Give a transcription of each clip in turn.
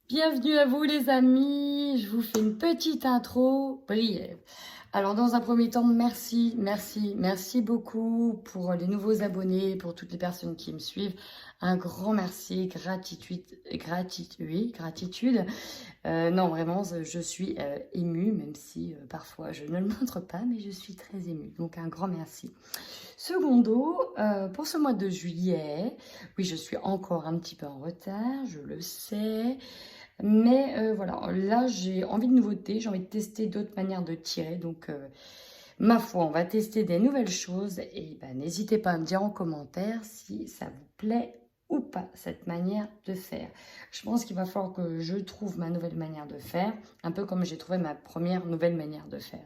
Bienvenue à vous les amis, je vous fais une petite intro brève. Alors dans un premier temps, merci beaucoup pour les nouveaux abonnés, pour toutes les personnes qui me suivent. Un grand merci, gratitude. Non vraiment, je suis émue, même si parfois je ne le montre pas, mais je suis très émue. Donc un grand merci. Secondo, pour ce mois de juillet, oui je suis encore un petit peu en retard, je le sais. Mais voilà, là j'ai envie de nouveautés, j'ai envie de tester d'autres manières de tirer. Donc ma foi, on va tester des nouvelles choses. Et ben, n'hésitez pas à me dire en commentaire si ça vous plaît ou pas, cette manière de faire. Je pense qu'il va falloir que je trouve ma nouvelle manière de faire, un peu comme j'ai trouvé ma première nouvelle manière de faire.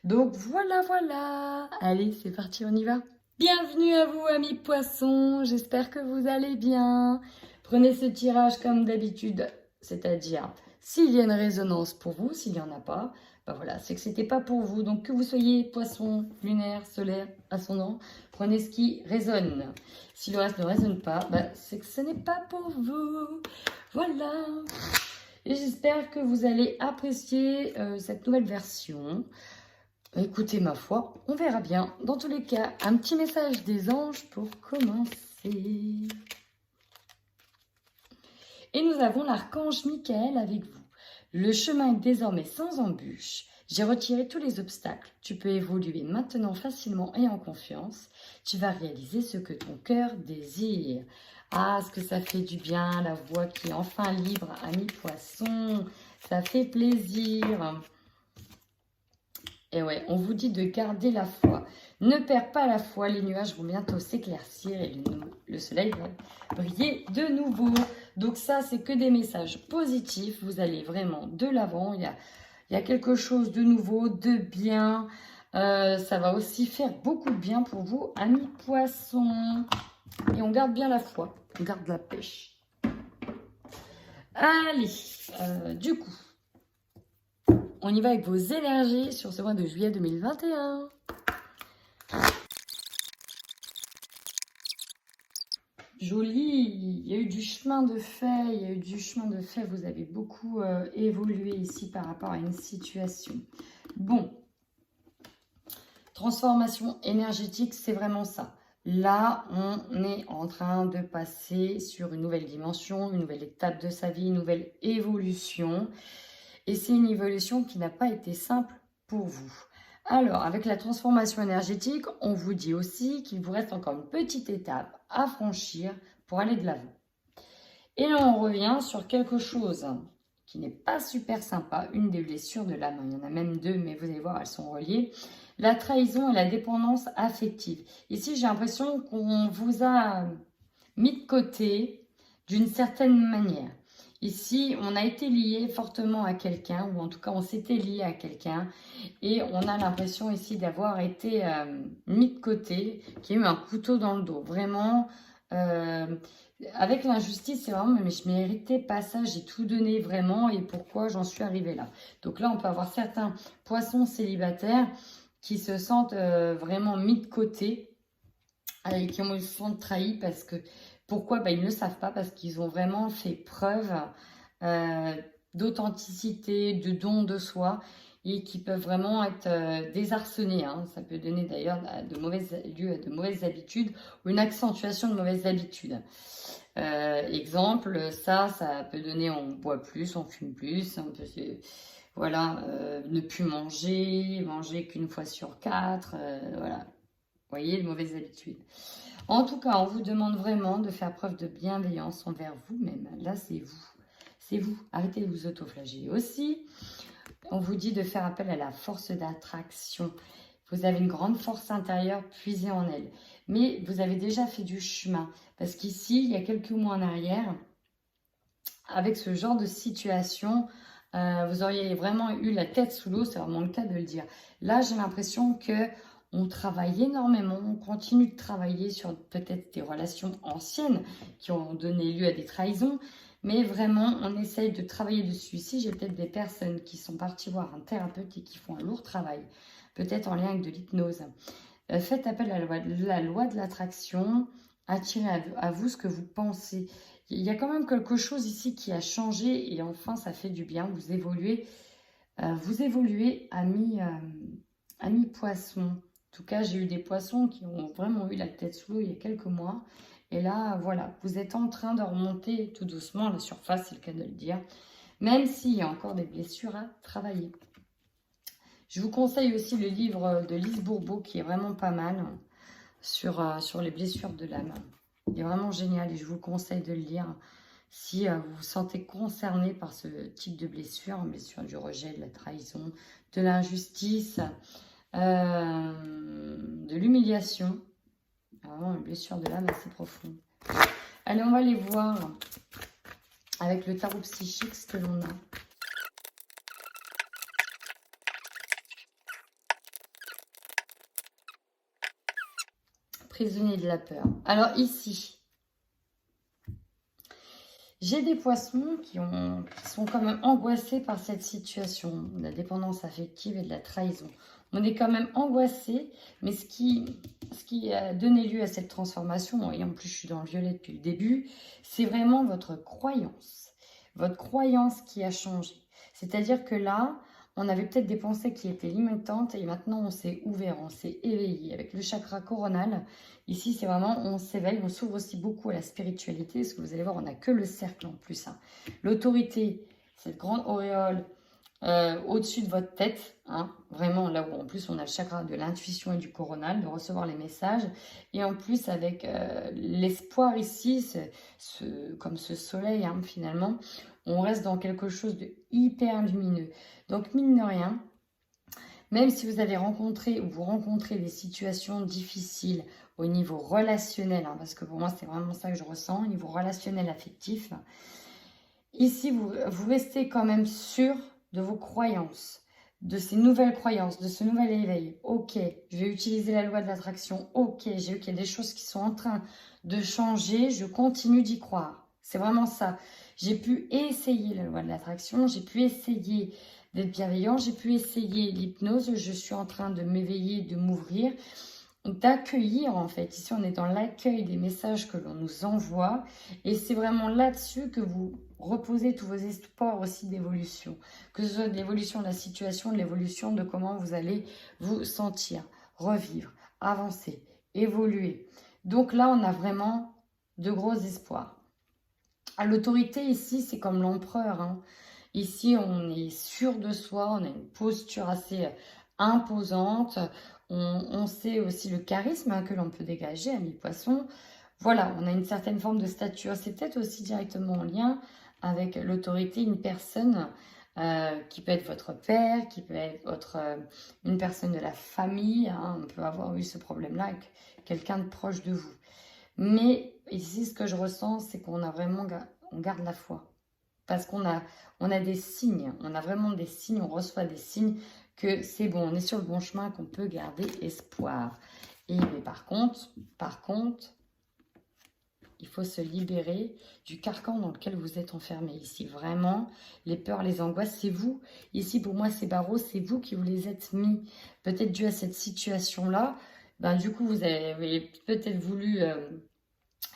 Donc voilà. Allez, c'est parti, on y va. Bienvenue à vous, amis poissons. J'espère que vous allez bien. Prenez ce tirage comme d'habitude, c'est-à-dire s'il y a une résonance pour vous, s'il n'y en a pas, ben voilà, c'est que c'était pas pour vous. Donc que vous soyez poisson, lunaire, solaire, ascendant, prenez ce qui résonne. Si le reste ne résonne pas, ben, c'est que ce n'est pas pour vous. Voilà. Et j'espère que vous allez apprécier cette nouvelle version. Écoutez, ma foi, on verra bien. Dans tous les cas, un petit message des anges pour commencer. Et nous avons l'archange Michael avec vous. Le chemin est désormais sans embûche. J'ai retiré tous les obstacles. Tu peux évoluer maintenant facilement et en confiance. Tu vas réaliser ce que ton cœur désire. Ah, ce que ça fait du bien, la voix qui est enfin libre, ami poisson. Ça fait plaisir. Et ouais, on vous dit de garder la foi. Ne perds pas la foi, les nuages vont bientôt s'éclaircir et le soleil va briller de nouveau. Donc ça, c'est que des messages positifs. Vous allez vraiment de l'avant. Il y a quelque chose de nouveau, de bien. Ça va aussi faire beaucoup de bien pour vous, amis poissons. Et on garde bien la foi, on garde la pêche. Allez, du coup, on y va avec vos énergies sur ce mois de juillet 2021. Joli, il y a eu du chemin de fait, vous avez beaucoup évolué ici par rapport à une situation. Bon, transformation énergétique, c'est vraiment ça. Là, on est en train de passer sur une nouvelle dimension, une nouvelle étape de sa vie, une nouvelle évolution. Et c'est une évolution qui n'a pas été simple pour vous. Alors, avec la transformation énergétique, on vous dit aussi qu'il vous reste encore une petite étape à franchir pour aller de l'avant. Et là, on revient sur quelque chose qui n'est pas super sympa, une des blessures de l'âme. Il y en a même deux, mais vous allez voir, elles sont reliées. La trahison et la dépendance affective. Ici, j'ai l'impression qu'on vous a mis de côté d'une certaine manière. Ici, on a été lié fortement à quelqu'un, ou en tout cas, on s'était lié à quelqu'un, et on a l'impression ici d'avoir été mis de côté, qu'il y a eu un couteau dans le dos. Vraiment, avec l'injustice, c'est vraiment, mais je méritais pas ça, j'ai tout donné vraiment, et pourquoi j'en suis arrivée là. Donc là, on peut avoir certains poissons célibataires qui se sentent vraiment mis de côté, et qui se sentent trahis parce que pourquoi ils ne le savent pas, parce qu'ils ont vraiment fait preuve d'authenticité, de don de soi, et qui peuvent vraiment être désarçonnés. Hein. Ça peut donner d'ailleurs lieu à de mauvaises habitudes ou une accentuation de mauvaises habitudes. Exemple, ça peut donner on boit plus, on fume plus, on peut ne plus manger qu'une fois sur 4, voilà. Vous voyez, les mauvaises habitudes. En tout cas, on vous demande vraiment de faire preuve de bienveillance envers vous-même. Là, c'est vous. C'est vous. Arrêtez de vous autoflageller aussi. On vous dit de faire appel à la force d'attraction. Vous avez une grande force intérieure, puisez en elle. Mais vous avez déjà fait du chemin. Parce qu'ici, il y a quelques mois en arrière, avec ce genre de situation, vous auriez vraiment eu la tête sous l'eau. C'est vraiment le cas de le dire. Là, j'ai l'impression que on travaille énormément, on continue de travailler sur peut-être des relations anciennes qui ont donné lieu à des trahisons, mais vraiment, on essaye de travailler dessus. Ici, j'ai peut-être des personnes qui sont parties voir un thérapeute et qui font un lourd travail, peut-être en lien avec de l'hypnose. Faites appel à la loi de l'attraction attirer à vous ce que vous pensez. Il y a quand même quelque chose ici qui a changé et enfin ça fait du bien. Vous évoluez à mi-poisson. En tout cas, j'ai eu des poissons qui ont vraiment eu la tête sous l'eau il y a quelques mois. Et là, voilà, vous êtes en train de remonter tout doucement à la surface, c'est le cas de le dire. Même s'il y a encore des blessures à travailler. Je vous conseille aussi le livre de Lise Bourbeau qui est vraiment pas mal sur les blessures de l'âme. Il est vraiment génial et je vous conseille de le lire si vous vous sentez concerné par ce type de blessure du rejet, de la trahison, de l'injustice, de l'humiliation. Vraiment une blessure de l'âme assez profonde. Allez, on va aller voir avec le tarot psychique ce que l'on a. Prisonnier de la peur. Alors ici, j'ai des poissons qui sont quand même angoissés par cette situation, de la dépendance affective et de la trahison. On est quand même angoissé, mais ce qui a donné lieu à cette transformation, et en plus je suis dans le violet depuis le début, c'est vraiment votre croyance qui a changé. C'est-à-dire que là, on avait peut-être des pensées qui étaient limitantes et maintenant on s'est ouvert, on s'est éveillé. Avec le chakra coronal, ici c'est vraiment, on s'éveille, on s'ouvre aussi beaucoup à la spiritualité. Parce que vous allez voir, on n'a que le cercle en plus. Hein. L'autorité, cette grande auréole au-dessus de votre tête. Hein, vraiment là où en plus on a le chakra de l'intuition et du coronal, de recevoir les messages. Et en plus avec l'espoir ici, comme ce soleil hein, finalement, on reste dans quelque chose de hyper lumineux. Donc, mine de rien, même si vous avez rencontré ou vous rencontrez des situations difficiles au niveau relationnel, hein, parce que pour moi, c'est vraiment ça que je ressens, au niveau relationnel affectif, ici, vous restez quand même sûr de vos croyances, de ces nouvelles croyances, de ce nouvel éveil. Ok, je vais utiliser la loi de l'attraction. Ok, j'ai vu qu'il y a des choses qui sont en train de changer, je continue d'y croire. C'est vraiment ça. J'ai pu essayer la loi de l'attraction, j'ai pu essayer d'être bienveillant, j'ai pu essayer l'hypnose, je suis en train de m'éveiller, de m'ouvrir, d'accueillir en fait. Ici, on est dans l'accueil des messages que l'on nous envoie et c'est vraiment là-dessus que vous reposez tous vos espoirs aussi d'évolution, que ce soit de l'évolution de la situation, de l'évolution de comment vous allez vous sentir, revivre, avancer, évoluer. Donc là, on a vraiment de gros espoirs. À l'autorité ici, c'est comme l'empereur. Hein. Ici, on est sûr de soi, on a une posture assez imposante. On sait aussi le charisme hein, que l'on peut dégager à mi-poisson. Voilà, on a une certaine forme de stature. C'est peut-être aussi directement en lien avec l'autorité, une personne qui peut être votre père, qui peut être une personne de la famille. Hein. On peut avoir eu ce problème-là avec quelqu'un de proche de vous. Mais ici, ce que je ressens, c'est qu'on a vraiment, on garde la foi. Parce qu'on a des signes, on a vraiment des signes, on reçoit des signes que c'est bon, on est sur le bon chemin, qu'on peut garder espoir. Et mais par contre, il faut se libérer du carcan dans lequel vous êtes enfermé. Ici, vraiment, les peurs, les angoisses, c'est vous. Ici, pour moi, ces barreaux, c'est vous qui vous les êtes mis. Peut-être dû à cette situation-là, ben, du coup, vous avez peut-être voulu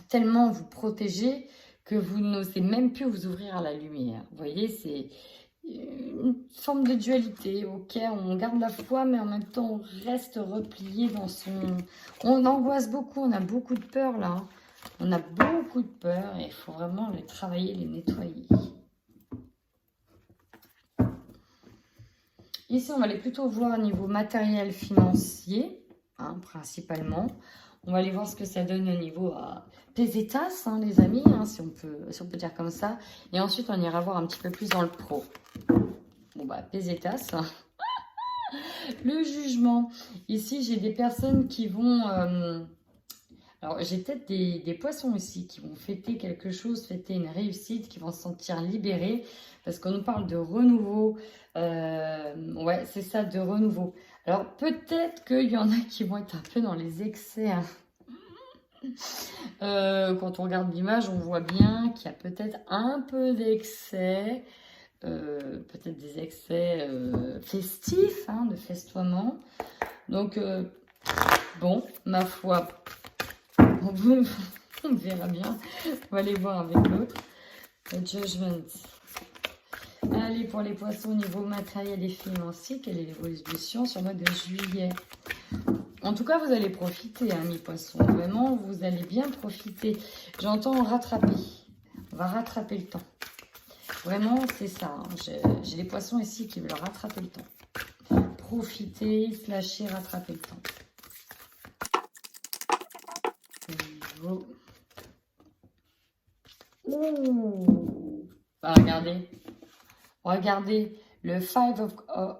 tellement vous protéger que vous n'osez même plus vous ouvrir à la lumière. Vous voyez, c'est une forme de dualité. Ok, on garde la foi, mais en même temps, on reste replié dans son... On angoisse beaucoup, on a beaucoup de peur là. Hein. On a beaucoup de peur et il faut vraiment les travailler, les nettoyer. Ici, on va aller plutôt voir au niveau matériel, financier, hein, principalement. On va aller voir ce que ça donne au niveau pesetas, hein, les amis, hein, si on peut dire comme ça. Et ensuite, on ira voir un petit peu plus dans le pro. Bon, bah, pesetas. Hein. Le jugement. Ici, j'ai des personnes qui vont... alors, j'ai peut-être des poissons ici qui vont fêter quelque chose, fêter une réussite, qui vont se sentir libérés. Parce qu'on nous parle de renouveau. Ouais, c'est ça, de renouveau. Alors, peut-être qu'il y en a qui vont être un peu dans les excès. Hein. Quand on regarde l'image, on voit bien qu'il y a peut-être un peu d'excès. Peut-être des excès festifs, hein, de festoiement. Donc, bon, ma foi, On verra bien. On va aller voir avec l'autre. Le Judgment. Allez, pour les poissons, au niveau matériel et financier, quelle est l'évolution sur le mois de juillet? En tout cas, vous allez profiter, hein, mes poissons. Vraiment, vous allez bien profiter. J'entends rattraper. On va rattraper le temps. Vraiment, c'est ça. Hein. J'ai les poissons ici qui veulent rattraper le temps. Profiter, slasher, rattraper le temps. Ouh. Bah, regardez. Regardez le Five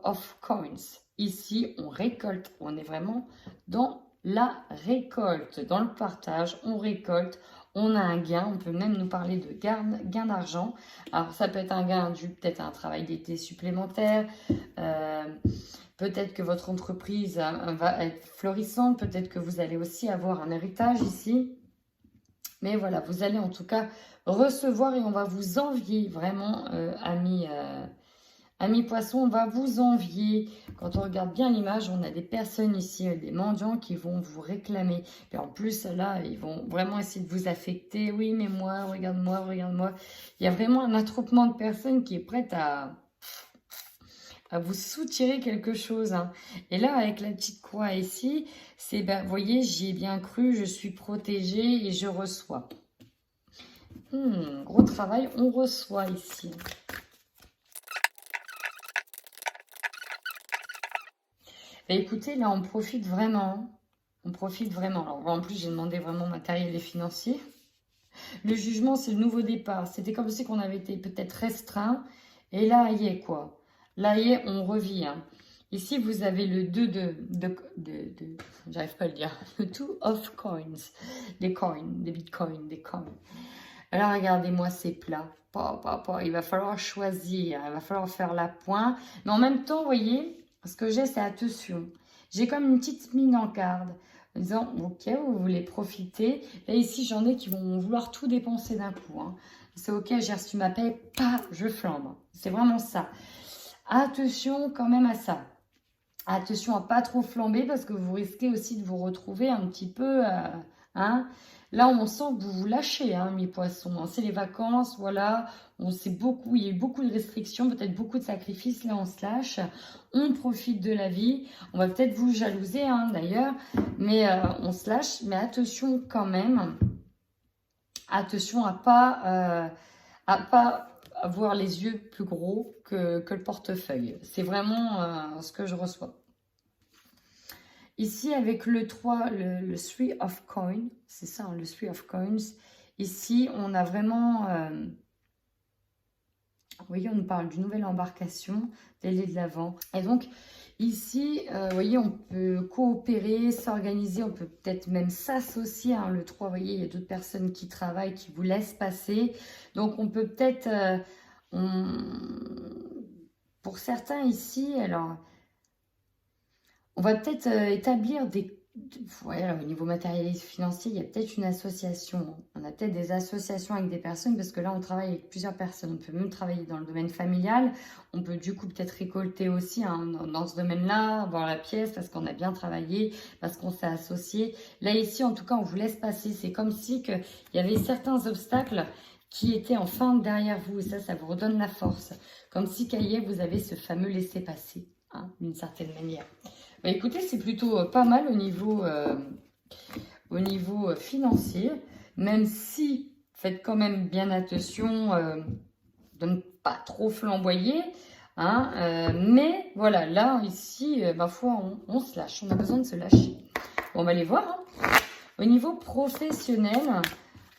of Coins. Ici, on récolte. On est vraiment dans la récolte, dans le partage. On récolte. On a un gain. On peut même nous parler de gain d'argent. Alors, ça peut être un gain dû peut-être à un travail d'été supplémentaire. Peut-être que votre entreprise va être florissante. Peut-être que vous allez aussi avoir un héritage ici. Mais voilà, vous allez en tout cas recevoir et on va vous envier vraiment, amis poissons, on va vous envier. Quand on regarde bien l'image, on a des personnes ici, des mendiants qui vont vous réclamer. Et en plus, là, ils vont vraiment essayer de vous affecter. Oui, mais moi, regarde-moi, regarde-moi. Il y a vraiment un attroupement de personnes qui est prête à vous soutirer quelque chose. Hein. Et là, avec la petite croix ici, c'est, ben, vous voyez, j'y ai bien cru, je suis protégée et je reçois. Gros travail, on reçoit ici. Ben, écoutez, là, on profite vraiment. On profite vraiment. Alors, en plus, j'ai demandé vraiment matériel et financier. Le jugement, c'est le nouveau départ. C'était comme si on avait été peut-être restreint. Et là, y est quoi. Là, y est, on revient. Hein. Ici, vous avez le 2 j'arrive pas à le dire. Le 2 of coins. Des coins, des bitcoins, des coins. Alors, regardez-moi ces plats. Il va falloir choisir. Il va falloir faire la pointe. Mais en même temps, vous voyez, ce que j'ai, c'est attention. J'ai comme une petite mine en garde. En disant, ok, vous voulez profiter. Là, ici, j'en ai qui vont vouloir tout dépenser d'un coup. Hein. C'est ok, j'ai reçu ma paie, je flambe. C'est vraiment ça. Attention quand même à ça. Attention à pas trop flamber parce que vous risquez aussi de vous retrouver un petit peu... hein. Là, on sent que vous vous lâchez, hein, mes poissons. Hein. C'est les vacances, voilà. Il y a eu beaucoup de restrictions, peut-être beaucoup de sacrifices. Là, on se lâche. On profite de la vie. On va peut-être vous jalouser, hein, d'ailleurs. Mais on se lâche. Mais attention quand même. Attention à pas avoir les yeux plus gros que le portefeuille. C'est vraiment ce que je reçois. Ici, avec le 3, le 3 of coins, c'est ça, hein, le 3 of coins. Ici, on a vraiment... vous voyez, on nous parle d'une nouvelle embarcation, d'aller de l'avant. Et donc, ici, vous voyez, on peut coopérer, s'organiser, on peut peut-être même s'associer. Hein, le 3, vous voyez, il y a d'autres personnes qui travaillent, qui vous laissent passer. Donc, on peut peut-être... pour certains ici, alors... On va peut-être établir voilà, au niveau matériel et financier, il y a peut-être une association. On a peut-être des associations avec des personnes parce que là, on travaille avec plusieurs personnes. On peut même travailler dans le domaine familial. On peut du coup peut-être récolter aussi hein, dans ce domaine-là, avoir la pièce parce qu'on a bien travaillé, parce qu'on s'est associé. Là, ici, en tout cas, on vous laisse passer. C'est comme si il y avait certains obstacles qui étaient enfin derrière vous. Et ça vous redonne la force. Comme si, Cahier, vous avez ce fameux laisser-passer, hein, d'une certaine manière. Bah écoutez, c'est plutôt pas mal au niveau financier, même si faites quand même bien attention de ne pas trop flamboyer. Hein, mais voilà, là, ici, ma foi, on se lâche. On a besoin de se lâcher. Bon, on va aller voir. Hein. Au niveau professionnel,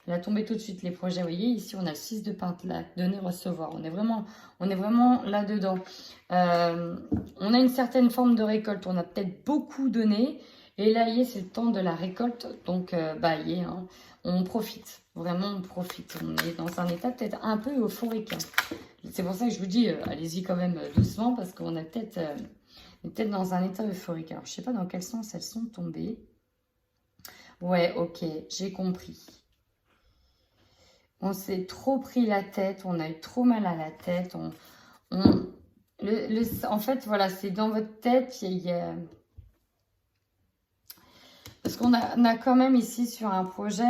là, tombez tout de suite les projets. Vous voyez, ici, on a le 6 de pentacle, donner, recevoir. On est vraiment là-dedans. On a une certaine forme de récolte. On a peut-être beaucoup donné. Et là, c'est le temps de la récolte. Donc, hein, on profite. Vraiment, on profite. On est dans un état peut-être un peu euphorique. Hein. C'est pour ça que je vous dis, allez-y quand même doucement parce qu'on est peut-être dans un état euphorique. Alors, je ne sais pas dans quel sens elles sont tombées. Ouais, ok, j'ai compris. On s'est trop pris la tête, on a eu trop mal à la tête. En fait, voilà, c'est dans votre tête, Parce qu'on a quand même ici sur un projet,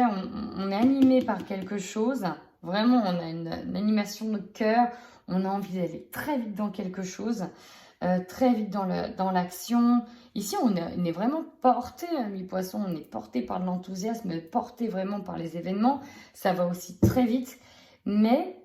on est animé par quelque chose. Vraiment, on a une animation de cœur. On a envie d'aller très vite dans quelque chose, très vite dans l'action. Ici, on est vraiment porté, mes poissons, on est porté par l'enthousiasme, porté vraiment par les événements. Ça va aussi très vite. Mais,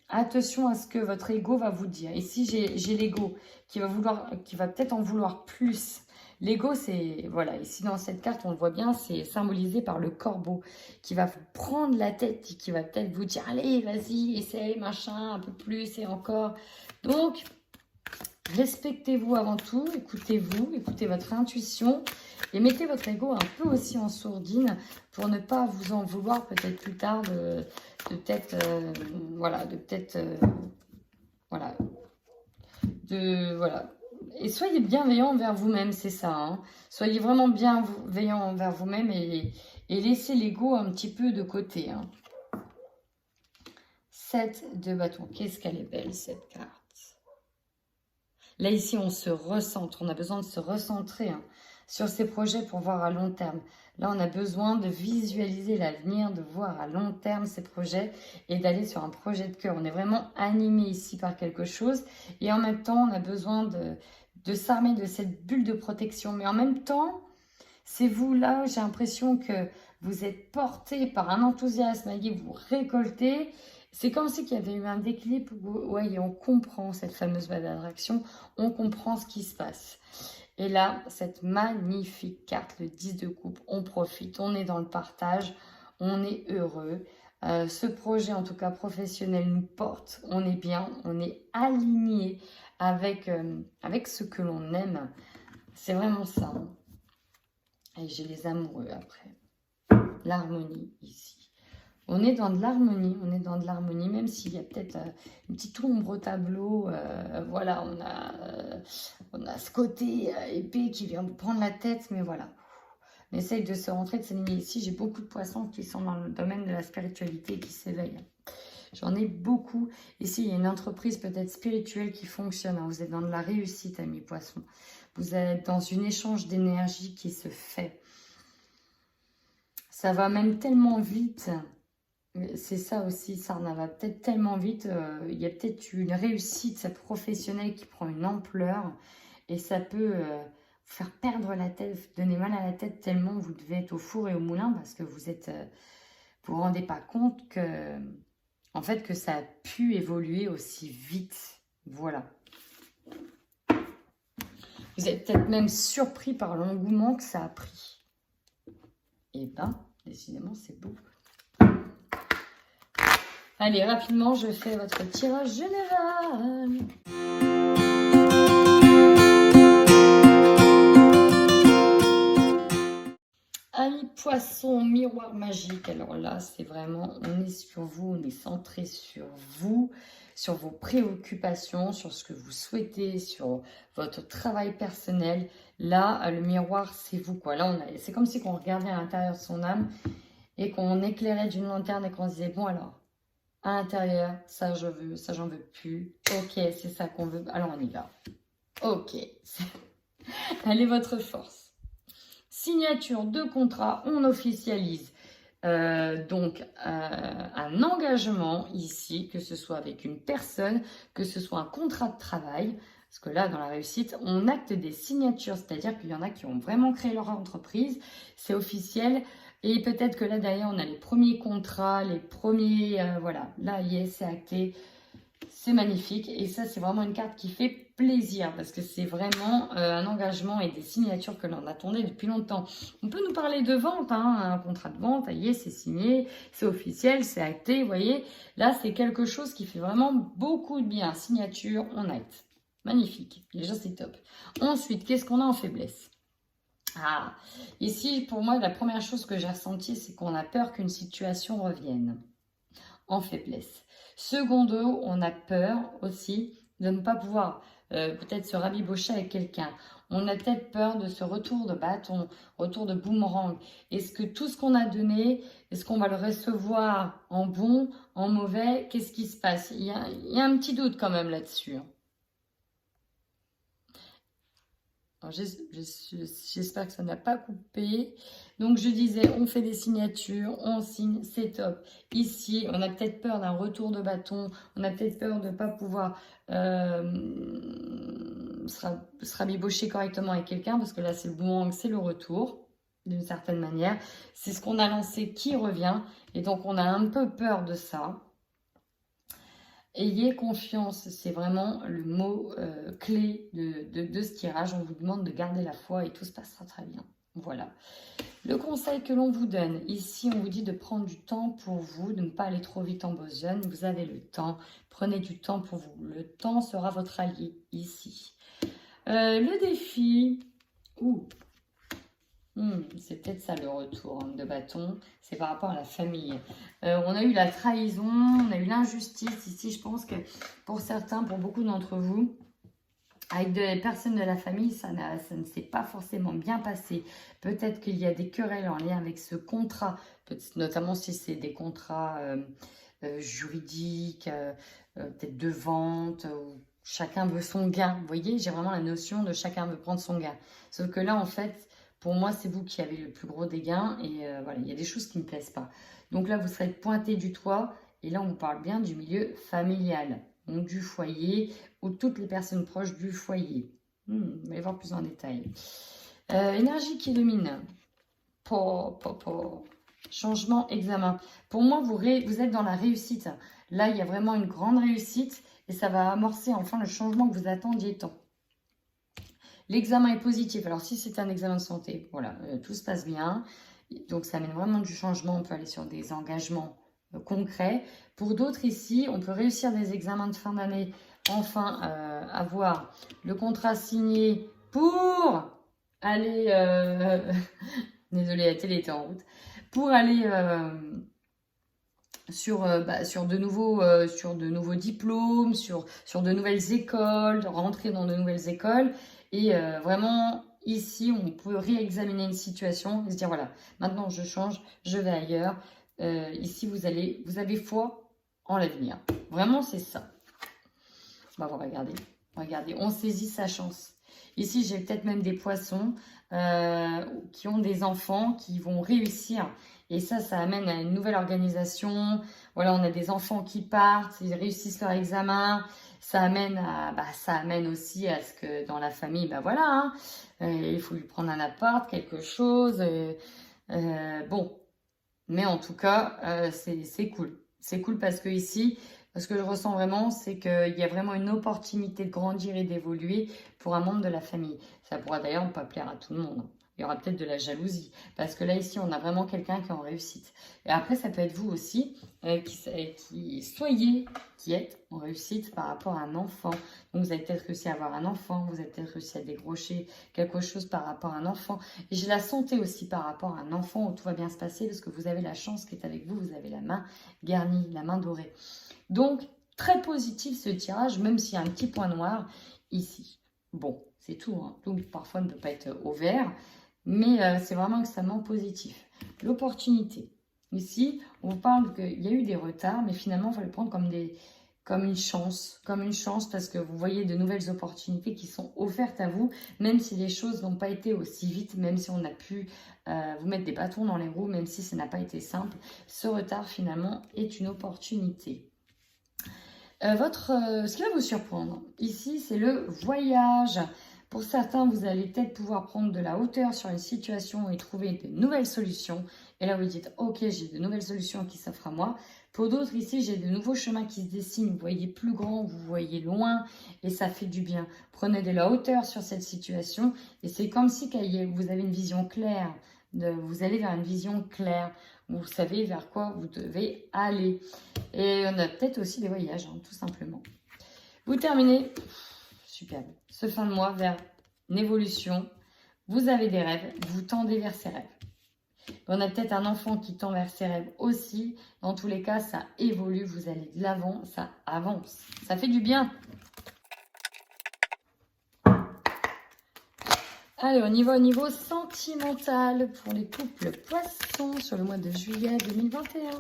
attention à ce que votre ego va vous dire. Ici, j'ai l'ego qui va peut-être en vouloir plus. L'ego, c'est, voilà, ici dans cette carte, on le voit bien, c'est symbolisé par le corbeau qui va vous prendre la tête et qui va peut-être vous dire, allez, vas-y, essaye, machin, un peu plus et encore. Donc, respectez-vous avant tout, écoutez-vous, écoutez votre intuition et mettez votre ego un peu aussi en sourdine pour ne pas vous en vouloir peut-être plus tard voilà. Et soyez bienveillant envers vous-même, c'est ça. Hein. Soyez vraiment bienveillant envers vous-même et laissez l'ego un petit peu de côté. Hein. 7 de bâton. Qu'est-ce qu'elle est belle, cette carte. Là, ici, on se recentre. On a besoin de se recentrer sur ces projets pour voir à long terme. Là, on a besoin de visualiser l'avenir, de voir à long terme ces projets et d'aller sur un projet de cœur. On est vraiment animé ici par quelque chose. Et en même temps, on a besoin de s'armer de cette bulle de protection. Mais en même temps, c'est vous là, j'ai l'impression que vous êtes porté par un enthousiasme, vous récoltez. C'est comme si il y avait eu un déclic où ouais, on comprend cette fameuse loi d'attraction, on comprend ce qui se passe. Et là, cette magnifique carte, le 10 de coupe, on profite, on est dans le partage, on est heureux. Ce projet, en tout cas professionnel, nous porte, on est bien, on est aligné avec ce que l'on aime. C'est vraiment ça. Hein. Et j'ai les amoureux après. L'harmonie ici. On est dans de l'harmonie, même s'il y a peut-être une petite ombre au tableau. Voilà, on a ce côté épais qui vient vous prendre la tête, mais voilà. On essaye de se rentrer, de s'aligner ici. J'ai beaucoup de poissons qui sont dans le domaine de la spiritualité et qui s'éveillent. J'en ai beaucoup. Ici, il y a une entreprise peut-être spirituelle qui fonctionne. Hein. Vous êtes dans de la réussite, amis poissons. Vous êtes dans un échange d'énergie qui se fait. Ça va même tellement vite. C'est ça aussi, ça va peut-être tellement vite. Il y a peut-être une réussite professionnelle qui prend une ampleur. Et ça peut vous faire perdre la tête, donner mal à la tête tellement vous devez être au four et au moulin. Parce que vous vous rendez pas compte que, en fait, que ça a pu évoluer aussi vite. Voilà. Vous êtes peut-être même surpris par l'engouement que ça a pris. Et ben, décidément, c'est beau. Allez, rapidement, je fais votre tirage général. Amis poissons, miroir magique. Alors là, c'est vraiment, on est sur vous, on est centré sur vous, sur vos préoccupations, sur ce que vous souhaitez, sur votre travail personnel. Là, le miroir, c'est vous, quoi. Là, c'est comme si on regardait à l'intérieur de son âme et qu'on éclairait d'une lanterne et qu'on se disait, bon alors, à l'intérieur, ça je veux, ça j'en veux plus. Ok, c'est ça qu'on veut. Alors on y va. Ok. Elle est votre force. Signature de contrat, on officialise donc un engagement ici, que ce soit avec une personne, que ce soit un contrat de travail. Parce que là, dans la réussite, on acte des signatures, c'est-à-dire qu'il y en a qui ont vraiment créé leur entreprise. C'est officiel. Et peut-être que là, d'ailleurs, on a les premiers contrats, les premiers... voilà, là, yes, c'est acté. C'est magnifique. Et ça, c'est vraiment une carte qui fait plaisir parce que c'est vraiment un engagement et des signatures que l'on attendait depuis longtemps. On peut nous parler de vente, hein, un contrat de vente, yes, c'est signé, c'est officiel, c'est acté, vous voyez. Là, c'est quelque chose qui fait vraiment beaucoup de bien. Signature, on acte. Magnifique. Déjà, c'est top. Ensuite, qu'est-ce qu'on a en faiblesse ? Ah, ici, pour moi, la première chose que j'ai ressentie, c'est qu'on a peur qu'une situation revienne en faiblesse. Secondo, on a peur aussi de ne pas pouvoir peut-être se rabibocher avec quelqu'un. On a peut-être peur de ce retour de bâton, retour de boomerang. Est-ce que tout ce qu'on a donné, est-ce qu'on va le recevoir en bon, en mauvais? Qu'est-ce qui se passe? Il y a un petit doute quand même là-dessus. Alors, j'espère que ça n'a pas coupé. Donc, je disais, on fait des signatures, on signe, c'est top. Ici, on a peut-être peur d'un retour de bâton. On a peut-être peur de ne pas pouvoir se rabibocher correctement avec quelqu'un. Parce que là, c'est le boomerang, c'est le retour, d'une certaine manière. C'est ce qu'on a lancé qui revient. Et donc, on a un peu peur de ça. Ayez confiance, c'est vraiment le mot clé de ce tirage. On vous demande de garder la foi et tout se passera très bien. Voilà. Le conseil que l'on vous donne, ici on vous dit de prendre du temps pour vous, de ne pas aller trop vite en besogne. Vous avez le temps, prenez du temps pour vous. Le temps sera votre allié ici. Le défi, c'est peut-être ça le retour de bâton, c'est par rapport à la famille. On a eu la trahison, on a eu l'injustice ici. Je pense que pour certains, pour beaucoup d'entre vous, avec des personnes de la famille, ça ne s'est pas forcément bien passé. Peut-être qu'il y a des querelles en lien avec ce contrat, notamment si c'est des contrats juridiques, peut-être de vente, où chacun veut son gain. Vous voyez, j'ai vraiment la notion de chacun veut prendre son gain. Sauf que là, en fait, pour moi, c'est vous qui avez le plus gros des gains. Et voilà, il y a des choses qui ne me plaisent pas. Donc là, vous serez pointé du doigt. Et là, on vous parle bien du milieu familial. Donc du foyer ou toutes les personnes proches du foyer. On va y voir plus en détail. Énergie qui domine. Changement, examen. Pour moi, vous êtes dans la réussite. Là, il y a vraiment une grande réussite. Et ça va amorcer enfin le changement que vous attendiez tant. L'examen est positif. Alors, si c'est un examen de santé, voilà, tout se passe bien. Donc, ça amène vraiment du changement. On peut aller sur des engagements concrets. Pour d'autres ici, on peut réussir des examens de fin d'année. Enfin, avoir le contrat signé pour aller... Désolée, la télé était en route. Pour aller... sur de nouveaux diplômes, sur de nouvelles écoles, rentrer dans de nouvelles écoles. Et vraiment, ici, on peut réexaminer une situation et se dire, voilà, maintenant je change, je vais ailleurs. Ici, vous avez foi en l'avenir. Vraiment, c'est ça. Bah, on va regarder. Regardez, on saisit sa chance. Ici, j'ai peut-être même des poissons qui ont des enfants qui vont réussir. Et ça amène à une nouvelle organisation. Voilà, on a des enfants qui partent, ils réussissent leur examen. Ça amène aussi à ce que dans la famille, voilà, il faut lui prendre un appart, quelque chose. Bon, mais en tout cas, c'est cool. C'est cool parce que ici, ce que je ressens vraiment, c'est qu'il y a vraiment une opportunité de grandir et d'évoluer pour un membre de la famille. Ça pourra d'ailleurs ne pas plaire à tout le monde. Il y aura peut-être de la jalousie. Parce que là, ici, on a vraiment quelqu'un qui est en réussite. Et après, ça peut être vous aussi qui êtes en réussite par rapport à un enfant. Donc, vous avez peut-être réussi à avoir un enfant. Vous avez peut-être réussi à décrocher quelque chose par rapport à un enfant. Et j'ai la santé aussi par rapport à un enfant où tout va bien se passer parce que vous avez la chance qui est avec vous. Vous avez la main garnie, la main dorée. Donc, très positif ce tirage, même s'il y a un petit point noir ici. Bon, c'est tout. Donc, parfois, ne peut pas être au vert. Mais c'est vraiment extrêmement positif. L'opportunité. Ici, on vous parle qu'il y a eu des retards, mais finalement, il faut le prendre comme une chance. Comme une chance parce que vous voyez de nouvelles opportunités qui sont offertes à vous, même si les choses n'ont pas été aussi vite, même si on a pu vous mettre des bâtons dans les roues, même si ça n'a pas été simple. Ce retard, finalement, est une opportunité. Ce qui va vous surprendre, ici, c'est le voyage. Pour certains, vous allez peut-être pouvoir prendre de la hauteur sur une situation et trouver de nouvelles solutions. Et là, vous dites, ok, j'ai de nouvelles solutions qui s'offrent à moi. Pour d'autres, ici, j'ai de nouveaux chemins qui se dessinent. Vous voyez plus grand, vous voyez loin et ça fait du bien. Prenez de la hauteur sur cette situation et c'est comme si vous avez une vision claire. Vous allez vers une vision claire. Vous savez vers quoi vous devez aller. Et on a peut-être aussi des voyages, tout simplement. Vous terminez... Superbe. Ce fin de mois vers une évolution. Vous avez des rêves, vous tendez vers ces rêves. On a peut-être un enfant qui tend vers ses rêves aussi. Dans tous les cas, ça évolue, vous allez de l'avant, ça avance. Ça fait du bien. Allez, on y va au niveau sentimental pour les couples poissons sur le mois de juillet 2021.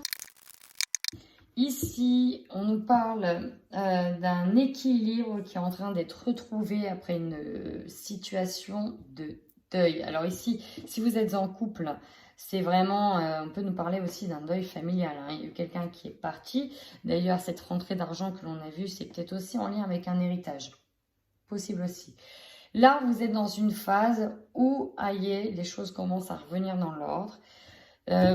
Ici, on nous parle d'un équilibre qui est en train d'être retrouvé après une situation de deuil. Alors ici, si vous êtes en couple, c'est vraiment, on peut nous parler aussi d'un deuil familial, hein. Il y a eu quelqu'un qui est parti. D'ailleurs, cette rentrée d'argent que l'on a vue, c'est peut-être aussi en lien avec un héritage. Possible aussi. Là, vous êtes dans une phase où, aïe, les choses commencent à revenir dans l'ordre.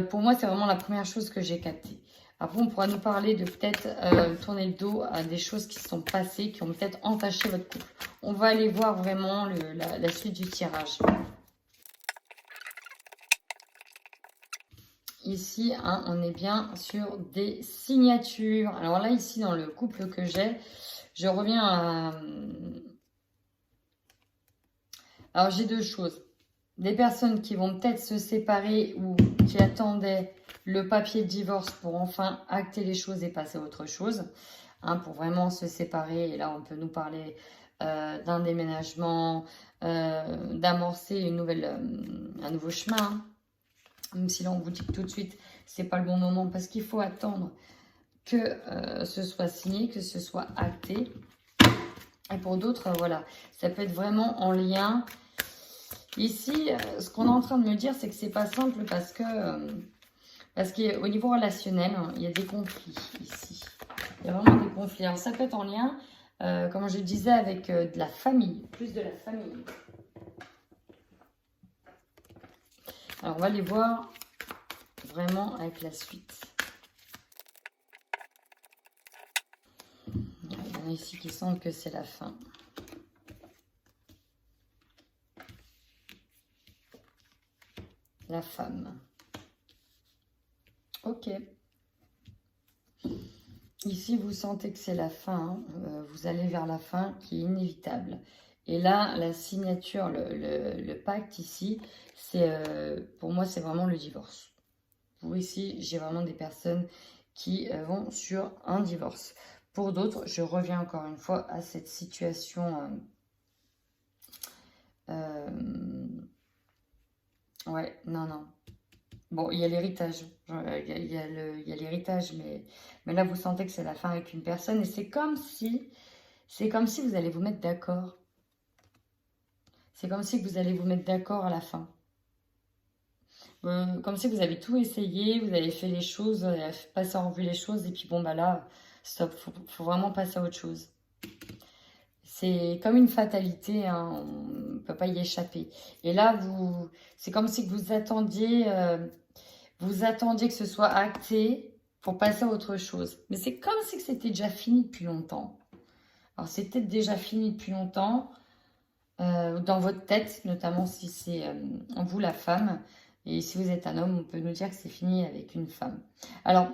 Pour moi, c'est vraiment la première chose que j'ai captée. Après, on pourra nous parler de peut-être tourner le dos à des choses qui se sont passées, qui ont peut-être entaché votre couple. On va aller voir vraiment la suite du tirage. Ici, hein, on est bien sur des signatures. Alors là, ici, dans le couple que j'ai, je reviens à... Alors, j'ai deux choses. Des personnes qui vont peut-être se séparer ou qui attendaient le papier de divorce pour enfin acter les choses et passer à autre chose, hein, pour vraiment se séparer. Et là, on peut nous parler d'un déménagement, d'amorcer un nouveau chemin, hein. Même si là, on vous dit que tout de suite, c'est pas le bon moment parce qu'il faut attendre que ce soit signé, que ce soit acté. Et pour d'autres, voilà, ça peut être vraiment en lien. Ici, ce qu'on est en train de me dire, c'est que c'est pas simple parce qu'au niveau relationnel, hein, il y a des conflits ici. Il y a vraiment des conflits. Alors, ça peut être en lien, comme je disais, avec de la famille, plus de la famille. Alors, on va les voir vraiment avec la suite. Il y en a ici qui sentent que c'est la fin. La femme. Ok. Ici, vous sentez que c'est la fin. Hein. Vous allez vers la fin qui est inévitable. Et là, la signature, le pacte ici, pour moi, c'est vraiment le divorce. Pour ici, j'ai vraiment des personnes qui vont sur un divorce. Pour d'autres, je reviens encore une fois à cette situation. Ouais, non. Bon, il y a l'héritage. Il y a l'héritage, mais là, vous sentez que c'est la fin avec une personne. Et c'est comme si vous allez vous mettre d'accord. C'est comme si vous allez vous mettre d'accord à la fin. Comme si vous avez tout essayé, vous avez fait les choses, vous avez passé en revue les choses, et puis bon, bah là, stop, faut vraiment passer à autre chose. C'est comme une fatalité, hein, on ne peut pas y échapper. Et là, c'est comme si vous attendiez que ce soit acté pour passer à autre chose. Mais c'est comme si c'était déjà fini depuis longtemps. Alors, c'est peut-être déjà fini depuis longtemps, dans votre tête, notamment si c'est vous la femme. Et si vous êtes un homme, on peut nous dire que c'est fini avec une femme. Alors,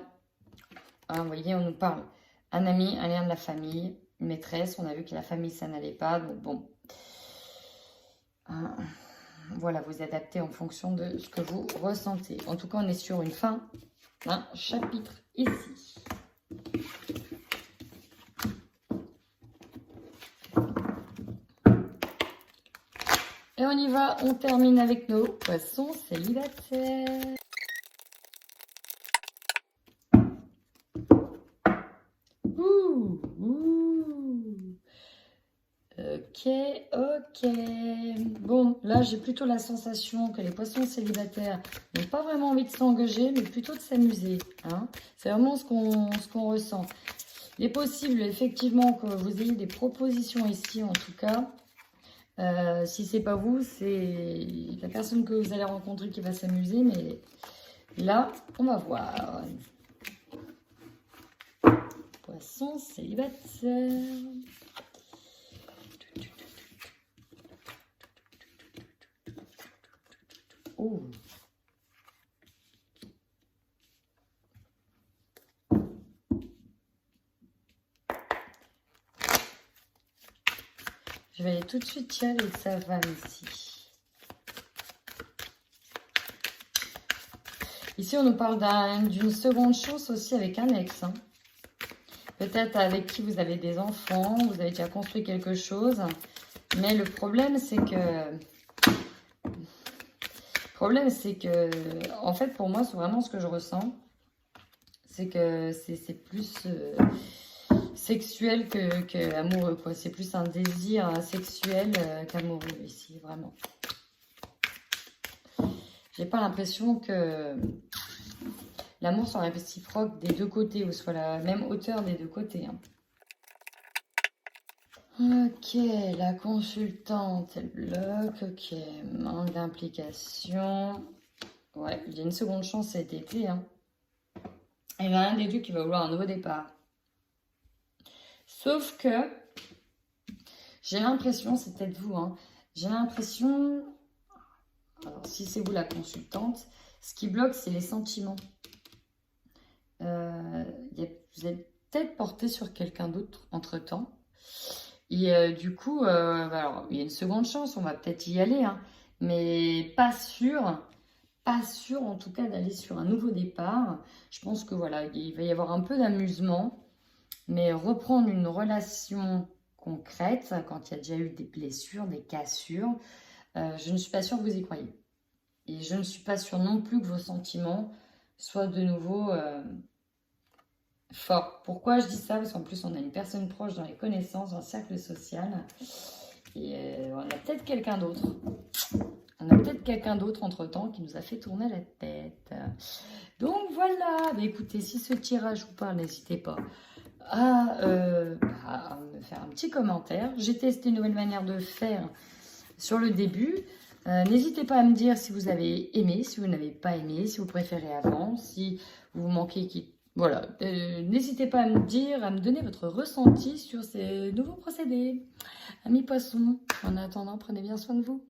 hein, vous voyez, on nous parle un ami, un lien de la famille, une maîtresse. On a vu que la famille, ça n'allait pas. Donc, bon. Hein, voilà, vous adaptez en fonction de ce que vous ressentez. En tout cas, on est sur une fin d'un chapitre ici. Et on y va, on termine avec nos poissons célibataires. Ok. Bon, là, j'ai plutôt la sensation que les poissons célibataires n'ont pas vraiment envie de s'engager, mais plutôt de s'amuser. Hein. C'est vraiment ce qu'on ressent. Il est possible, effectivement, que vous ayez des propositions ici, en tout cas. Si c'est pas vous, c'est la personne que vous allez rencontrer qui va s'amuser, mais là, on va voir. Poisson célibataire. Oh. Je vais aller tout de suite tirer avec sa femme ici. Ici, on nous parle d'une seconde chance aussi avec un ex. Hein. Peut-être avec qui vous avez des enfants, vous avez déjà construit quelque chose. Mais le problème, c'est que... en fait, pour moi, c'est vraiment ce que je ressens. C'est que c'est plus sexuel que amoureux, quoi. C'est plus un désir sexuel qu'amoureux ici, vraiment. J'ai pas l'impression que l'amour soit réciproque des deux côtés, ou soit la même hauteur des deux côtés. Hein. Ok, la consultante, elle bloque. Ok, manque d'implication. Ouais, il y a une seconde chance cet été. Hein. Il y en a un des deux qui va vouloir un nouveau départ. Sauf que, j'ai l'impression, c'est peut-être vous, hein, j'ai l'impression, alors si c'est vous la consultante, ce qui bloque, c'est les sentiments. Vous êtes peut-être porté sur quelqu'un d'autre entre-temps. Et du coup, alors, il y a une seconde chance, on va peut-être y aller, hein, mais pas sûr en tout cas d'aller sur un nouveau départ. Je pense que voilà, il va y avoir un peu d'amusement, mais reprendre une relation concrète, quand il y a déjà eu des blessures, des cassures, je ne suis pas sûre que vous y croyez. Et je ne suis pas sûre non plus que vos sentiments soient de nouveau forts. Pourquoi je dis ça? Parce qu'en plus, on a une personne proche dans les connaissances, dans le cercle social. Et on a peut-être quelqu'un d'autre. On a peut-être quelqu'un d'autre entre-temps qui nous a fait tourner la tête. Donc voilà, bah, écoutez, si ce tirage vous parle, n'hésitez pas à me faire un petit commentaire. J'ai testé une nouvelle manière de faire sur le début. N'hésitez pas à me dire si vous avez aimé, si vous n'avez pas aimé, si vous préférez avant, si vous manquez qui... Voilà, n'hésitez pas à me dire, à me donner votre ressenti sur ces nouveaux procédés. Amis poissons, en attendant, prenez bien soin de vous.